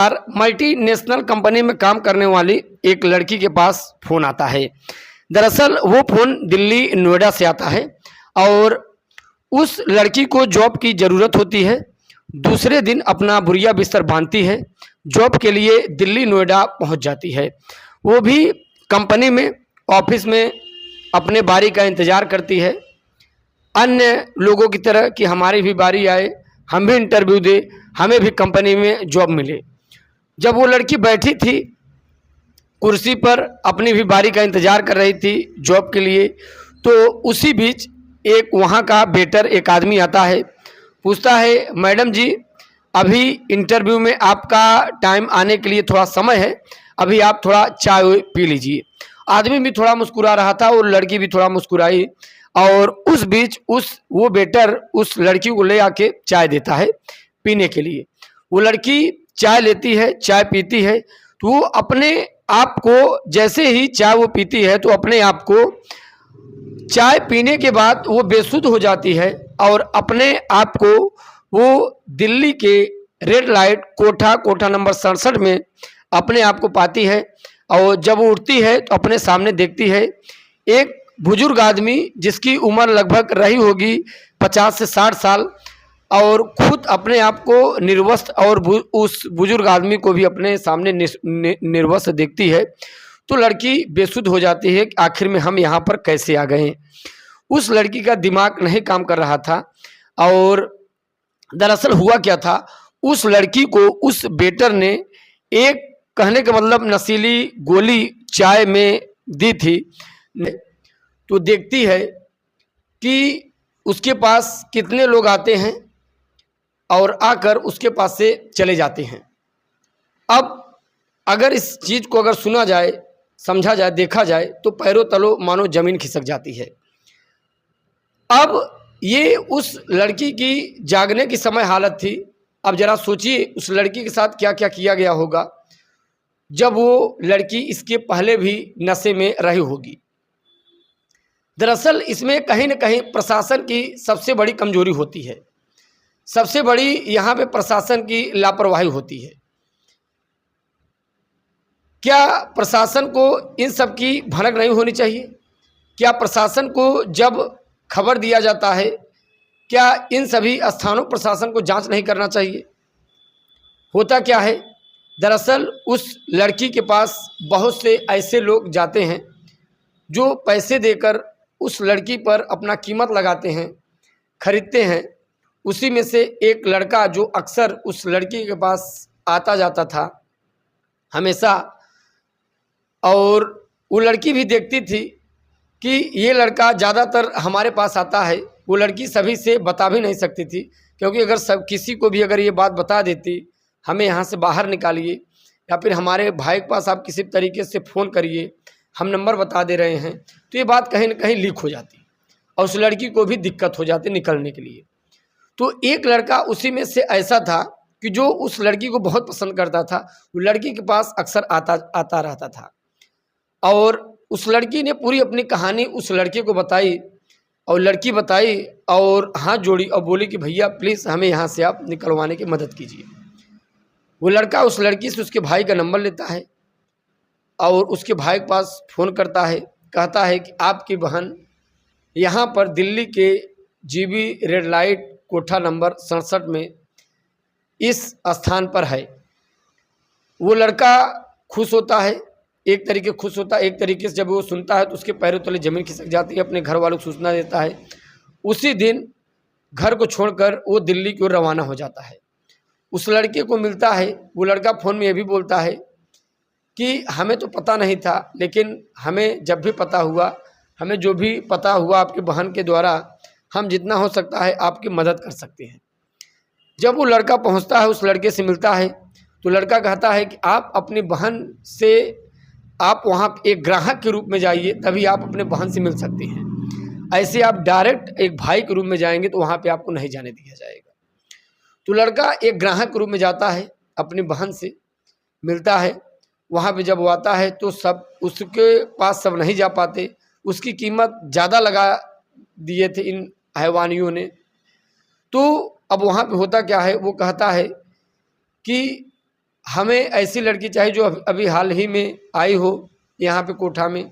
Multinational company में काम करने वाली एक लड़की के पास फ़ोन आता है। दरअसल वो फ़ोन दिल्ली नोएडा से आता है और उस लड़की को जॉब की ज़रूरत होती है। दूसरे दिन अपना बुरिया बिस्तर बांधती है, जॉब के लिए दिल्ली नोएडा पहुंच जाती है। वो भी कंपनी में, ऑफिस में अपने बारी का इंतज़ार करती है, अन्य लोगों की तरह कि हमारी भी बारी आए, हम भी इंटरव्यू दें, हमें भी कंपनी में जॉब मिले। जब वो लड़की बैठी थी कुर्सी पर, अपनी भी बारी का इंतज़ार कर रही थी जॉब के लिए, तो उसी बीच एक वहाँ का वेटर, एक आदमी आता है, पूछता है, मैडम जी अभी इंटरव्यू में आपका टाइम आने के लिए थोड़ा समय है, अभी आप थोड़ा चाय पी लीजिए। आदमी भी थोड़ा मुस्कुरा रहा था और लड़की भी थोड़ा मुस्कुराई और उस बीच वो वेटर उस लड़की को ले आके चाय देता है पीने के लिए। वो लड़की चाय लेती है, चाय पीती है, तो वो अपने आप को, जैसे ही चाय वो पीती है तो अपने आप को चाय पीने के बाद वो बेसुध हो जाती है और अपने आप को वो दिल्ली के रेड लाइट कोठा नंबर 67 में अपने आप को पाती है। और जब वो उठती है तो अपने सामने देखती है एक बुजुर्ग आदमी जिसकी उम्र लगभग रही होगी 50 से 60 साल, और खुद अपने आप को निर्वस्त्र और उस बुजुर्ग आदमी को भी अपने सामने निर्वस्त्र देखती है। तो लड़की बेसुध हो जाती है कि आखिर में हम यहाँ पर कैसे आ गए। उस लड़की का दिमाग नहीं काम कर रहा था और दरअसल हुआ क्या था, उस लड़की को उस वेटर ने एक, कहने का मतलब, नशीली गोली चाय में दी थी। तो देखती है कि उसके पास कितने लोग आते हैं और आकर उसके पास से चले जाते हैं। अब अगर इस चीज़ को अगर सुना जाए, समझा जाए, देखा जाए तो पैरों तलों मानो ज़मीन खिसक जाती है। अब ये उस लड़की की जागने की समय हालत थी। अब ज़रा सोचिए उस लड़की के साथ क्या क्या किया गया होगा जब वो लड़की इसके पहले भी नशे में रही होगी। दरअसल इसमें कहीं न कहीं प्रशासन की सबसे बड़ी कमजोरी होती है, सबसे बड़ी यहाँ पे प्रशासन की लापरवाही होती है। क्या प्रशासन को इन सब की भनक नहीं होनी चाहिए? क्या प्रशासन को जब खबर दिया जाता है, क्या इन सभी स्थानों प्रशासन को जांच नहीं करना चाहिए? होता क्या है, दरअसल उस लड़की के पास बहुत से ऐसे लोग जाते हैं जो पैसे देकर उस लड़की पर अपना कीमत लगाते हैं, खरीदते हैं। उसी में से एक लड़का जो अक्सर उस लड़की के पास आता जाता था हमेशा, और वो लड़की भी देखती थी कि ये लड़का ज़्यादातर हमारे पास आता है। वो लड़की सभी से बता भी नहीं सकती थी, क्योंकि अगर सब किसी को भी अगर ये बात बता देती, हमें यहाँ से बाहर निकालिए या फिर हमारे भाई के पास आप किसी तरीके से फ़ोन करिए, हम नंबर बता दे रहे हैं, तो ये बात कहीं न कहीं लीक हो जाती और उस लड़की को भी दिक्कत हो जाती निकलने के लिए। तो एक लड़का उसी में से ऐसा था कि जो उस लड़की को बहुत पसंद करता था, वो लड़की के पास अक्सर आता रहता था और उस लड़की ने पूरी अपनी कहानी उस लड़के को बताई और लड़की बताई और हाथ जोड़ी और बोली कि भैया प्लीज़ हमें यहाँ से आप निकलवाने की मदद कीजिए। वो लड़का उस लड़की से उसके भाई का नंबर लेता है और उसके भाई के पास फ़ोन करता है, कहता है कि आपकी बहन यहाँ पर दिल्ली के जीबी रेड लाइट कोठा नंबर 67 में इस स्थान पर है। वो लड़का खुश होता है, एक तरीके खुश होता है, एक तरीके से जब वो सुनता है तो उसके पैरों तले ज़मीन खिसक जाती है। अपने घर वालों को सूचना देता है। उसी दिन घर को छोड़कर वो दिल्ली की ओर रवाना हो जाता है। उस लड़के को मिलता है, वो लड़का फ़ोन में ये भी बोलता है कि हमें तो पता नहीं था, लेकिन हमें जब भी पता हुआ, हमें जो भी पता हुआ आपकी बहन के द्वारा, हम जितना हो सकता है आपकी मदद कर सकते हैं। जब वो लड़का पहुंचता है, उस लड़के से मिलता है, तो लड़का कहता है कि आप अपनी बहन से, आप वहाँ एक ग्राहक के रूप में जाइए, तभी आप अपने बहन से मिल सकते हैं। ऐसे आप डायरेक्ट एक भाई के रूप में जाएंगे तो वहाँ पे आपको नहीं जाने दिया जाएगा। तो लड़का एक ग्राहक के रूप में जाता है, अपनी बहन से मिलता है। वहाँ पे जब वो आता है तो सब उसके पास सब नहीं जा पाते, उसकी कीमत ज़्यादा लगा दिए थे इन हैवानियों ने। तो अब वहाँ पे होता क्या है, वो कहता है कि हमें ऐसी लड़की चाहिए जो अभी हाल ही में आई हो यहाँ पे कोठा में।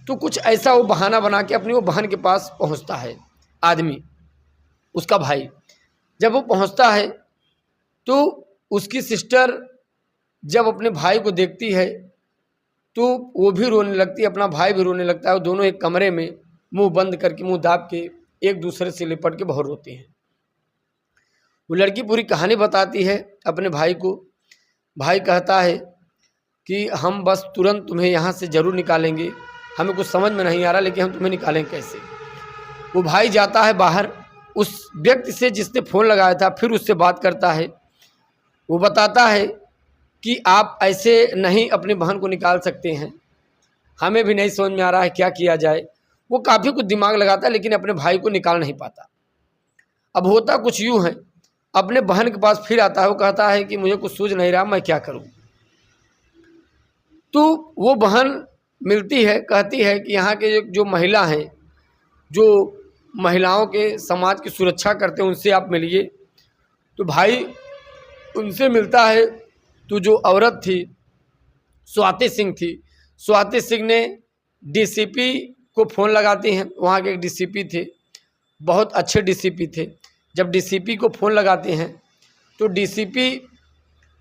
तो कुछ ऐसा वो बहाना बना के अपनी वो बहन के पास पहुँचता है आदमी, उसका भाई। जब वो पहुँचता है तो उसकी सिस्टर जब अपने भाई को देखती है तो वो भी रोने लगती है, अपना भाई भी रोने लगता है। वो दोनों एक कमरे में मुंह बंद करके, मुंह दाब के एक दूसरे से लिपट के बहुत रोते हैं। वो लड़की पूरी कहानी बताती है अपने भाई को। भाई कहता है कि हम बस तुरंत तुम्हें यहाँ से ज़रूर निकालेंगे, हमें कुछ समझ में नहीं आ रहा, लेकिन हम तुम्हें निकालें कैसे। वो भाई जाता है बाहर, उस व्यक्ति से जिसने फ़ोन लगाया था फिर उससे बात करता है। वो बताता है कि आप ऐसे नहीं अपनी बहन को निकाल सकते हैं, हमें भी नहीं समझ में आ रहा है क्या किया जाए। वो काफ़ी कुछ दिमाग लगाता है लेकिन अपने भाई को निकाल नहीं पाता। अब होता कुछ यूँ है, अपने बहन के पास फिर आता है। वो कहता है कि मुझे कुछ सूझ नहीं रहा, मैं क्या करूं। तो वो बहन मिलती है, कहती है कि यहाँ के जो महिला हैं, जो महिलाओं के समाज की सुरक्षा करते हैं, उनसे आप मिलिए। तो भाई उनसे मिलता है तो जो औरत थी स्वाति सिंह थी। स्वाति सिंह ने डीसीपी को फ़ोन लगाती हैं। वहाँ के एक डीसीपी थे, बहुत अच्छे डीसीपी थे। जब डीसीपी को फ़ोन लगाते हैं तो डीसीपी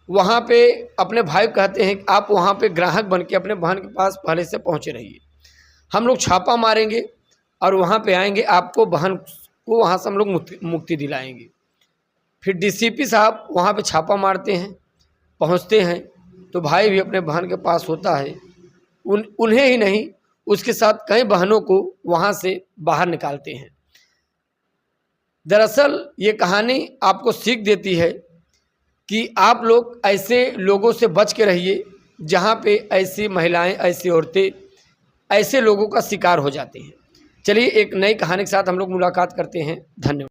वहाँ पे अपने भाई को कहते हैं कि आप वहाँ पे ग्राहक बन के अपने बहन के पास पहले से पहुँचे रहिए, हम लोग छापा मारेंगे और वहाँ पे आएंगे, आपको बहन को वहाँ से हम लोग मुक्ति दिलाएंगे। फिर डीसीपी साहब वहाँ पे छापा मारते हैं, पहुँचते हैं तो भाई भी अपने बहन के पास होता है। उन्हें ही नहीं, उसके साथ कई बहनों को वहाँ से बाहर निकालते हैं। दरअसल ये कहानी आपको सीख देती है कि आप लोग ऐसे लोगों से बच के रहिए जहाँ पे ऐसी महिलाएं, ऐसी औरतें, ऐसे लोगों का शिकार हो जाते हैं। चलिए एक नई कहानी के साथ हम लोग मुलाकात करते हैं। धन्यवाद।